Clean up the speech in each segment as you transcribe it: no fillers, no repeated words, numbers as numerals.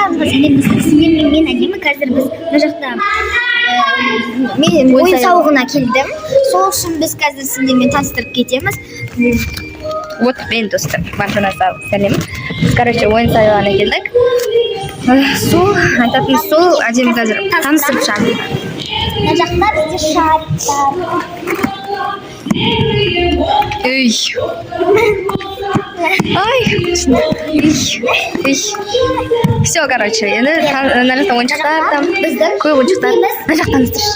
барлығыңызға сәлем. Сіздермен мен әдемі. Қазір біз мына жақта мен ойын сауығына келдім. Сол үшін біз қазір сіздермен таныстырып кетеміз. Вот мен достар, барлығына сәлем. Біз, короче, ойын сауығына келдік. Сол, айтатын сол, әдемі қазір таныстырып шығамыз. Мына жақта бізде шарттар. Үй. Ай. Все, короче, енді мына жақта ойыншықтар там. Көп ойыншықтар. Мына жақтан іздірші.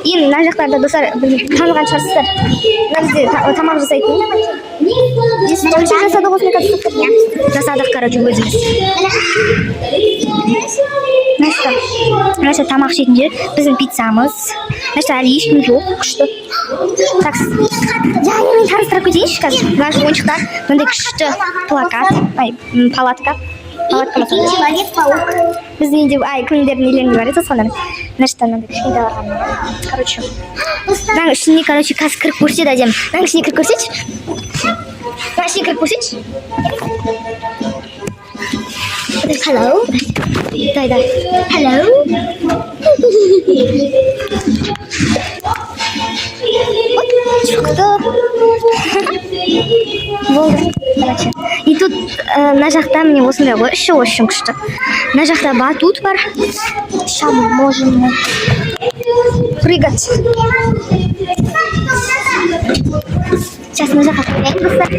Енді мына жақтарда достар таныған шығарсыздар. Мына бізде тамақ жасайтын. Ойыншық жасадық осыны қазір. Жасадық, короче, өзіміз. Мына жақта тамақ ішетін жер. Біздің пиццамыз. Мына жақта әлі ешкім жоқ. Күшті. Так, және мен таныстырып кетейінші қазір. Мына ойыншықтар. Мындай күшті плакат. Палатка. Человек-паук. Біздің үйде күндердің үйлерінде бар еді соны. Мына жақта мынандай кішкентай барған. Короче. Мына ішіне, короче, қазір кіріп көрсет әдем. Мына ішіне кіріп көрсетші. Мына ішіне кіріп көрсетші. Hello. Дай. Hello. Болды, короче. И тут мына жақта міне осындай ғой, іші очень күшті. Мына жақта батут бар. Сейчас можем Прыгать. Сейчас мына жаққа қояйын достар.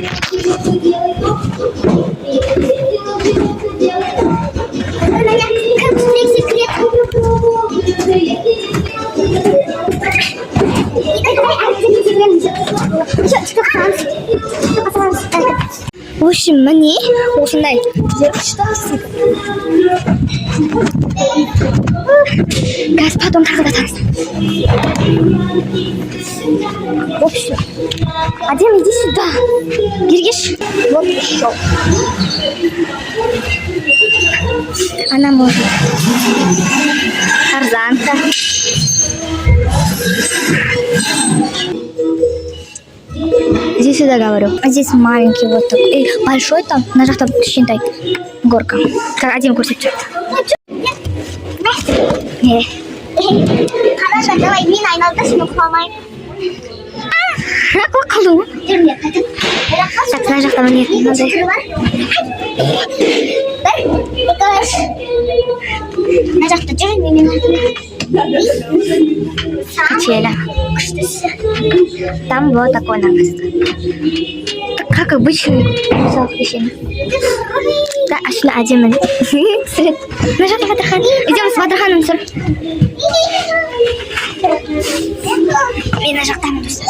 В общем, міне осындай жер күшті. Газ потом тағы да таныстым. В общем, Адем, иди сюда. Гиргиш. Вот еще. Она может. Тарзанка. Здесь сюда говорю. А здесь маленький вот такой. Большой там. На жақта кішкентай горка. Как Адем көрсетіп Хорошо, давай мен айналды сені құламайын. Қой қалды ма? Жүрме, қайтып. Так, мына жақта міне мынандай. Мына жақта жүрме, мен Качеля. Там вот такой намаз. Как обычный зал пещеры. Да, ашна Адем. Мына жақта Батырхан. Идем с Батырханом сыр. Мен мына жақтамын достар.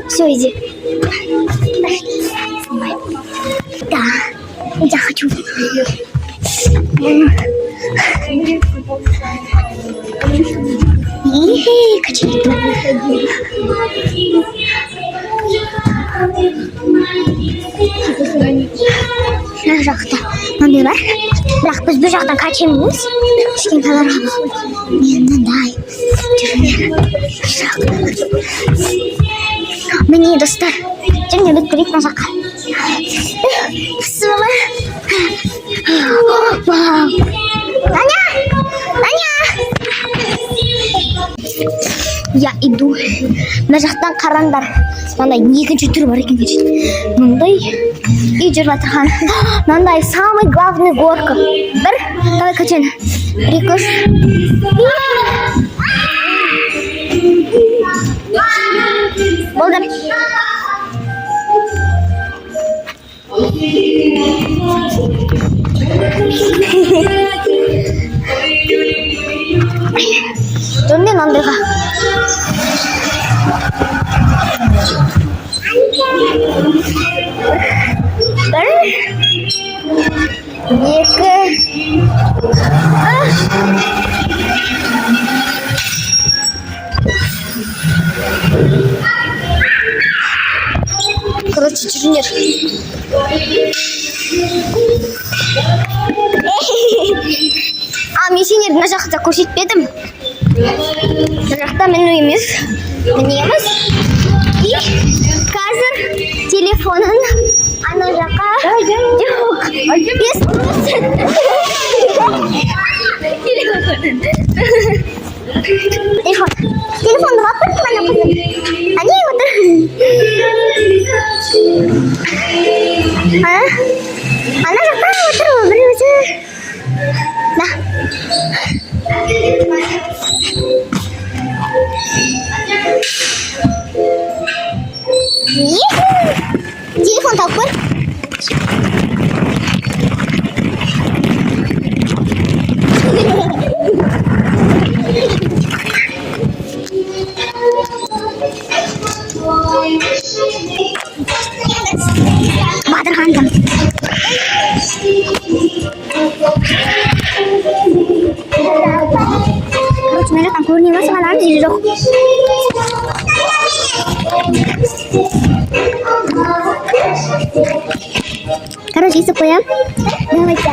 Все, иди. Да, я хочу. Качели. Мына жақта мындай бар. Бірақ біз бұл жақтан қачеміз. Кішкентайларға мынандай. Міне достар. Және біз көрейік мына жаққа. Пысылы. Таня! Я иду. Мына жақтан қараңдар. Мындай екінші түр бар екен. Мындай. И жүр Батырхан. Мындай самый главный горка. Бір. Давай качен. Рикош. Болды. Dönme mandırga. Короче, инженер. Мен сендерді мына жақта көрсетпедім. Мына жақта мен үйіміз, мінеміз. И қазір телефонын ана жаққа Telefonda vapurtma mana kızım. Hani otur. Ha? Ana apa otur berus. Nah. Telefon takut. Bahadır Han'dan. Короче, наверное, там kurniwa semalam jadi dok. Короче, если поем, давайте.